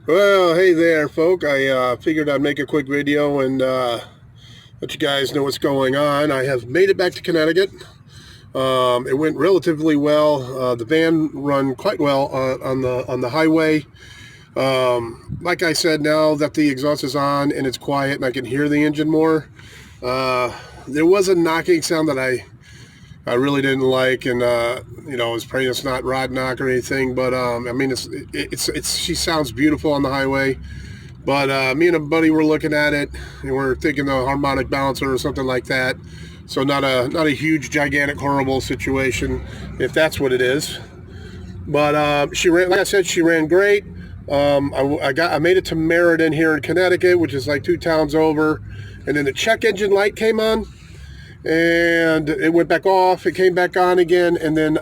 Well, hey there, folk. I figured I'd make a quick video and let you guys know what's going on. I have made it back to Connecticut. It went relatively well. The van run quite well on the highway. Like I said, now that the exhaust is on and it's quiet and I can hear the engine more, there was a knocking sound that I really didn't like, and I was praying it's not rod knock or anything. But I mean, it's she sounds beautiful on the highway. But me and a buddy were looking at it, and we're thinking the harmonic balancer or something like that. So not a huge, gigantic, horrible situation, if that's what it is. But she ran, like I said, she ran great. I made it to Meriden here in Connecticut, which is like 2 towns over, and then the check engine light came on and it went back off. It came back on again, and then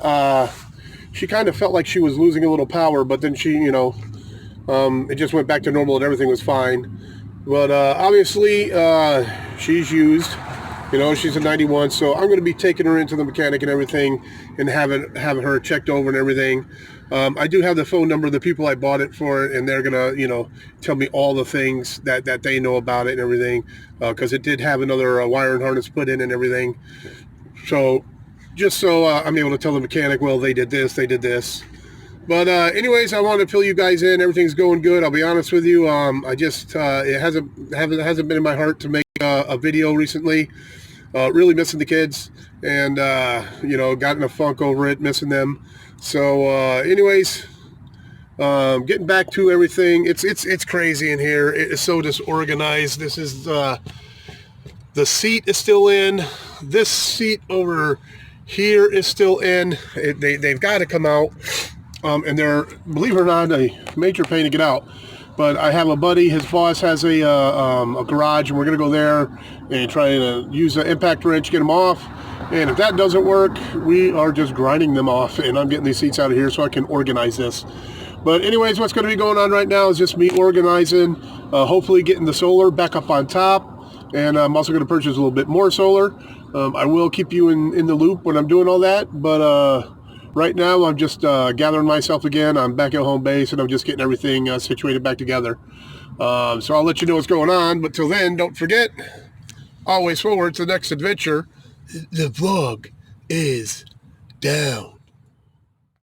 she kind of felt like she was losing a little power, but then it just went back to normal and everything was fine. But obviously, she's used. She's a 91, so I'm going to be taking her into the mechanic and everything, and having her checked over and everything. I do have the phone number of the people I bought it for, and they're going to, tell me all the things that they know about it and everything, because it did have another wire and harness put in and everything. So just so I'm able to tell the mechanic, well, they did this, they did this. But anyways, I wanted to fill you guys in. Everything's going good. I'll be honest with you. I just it hasn't been in my heart to make a video recently. Really missing the kids, and got in a funk over it, missing them. So anyways, getting back to everything. It's crazy in here. It is so disorganized. This is the seat is still in. This seat over here is still in. They've got to come out. And they're, believe it or not, a major pain to get out. But I have a buddy, his boss has a garage, and we're going to go there and try to use an impact wrench, get them off. And if that doesn't work, we are just grinding them off, and I'm getting these seats out of here so I can organize this. But anyways, what's going to be going on right now is just me organizing, hopefully getting the solar back up on top. And I'm also going to purchase a little bit more solar. I will keep you in the loop when I'm doing all that, but right now, I'm just gathering myself again. I'm back at home base, and I'm just getting everything situated back together. So I'll let you know what's going on. But till then, don't forget, always forward to the next adventure. The vlog is down.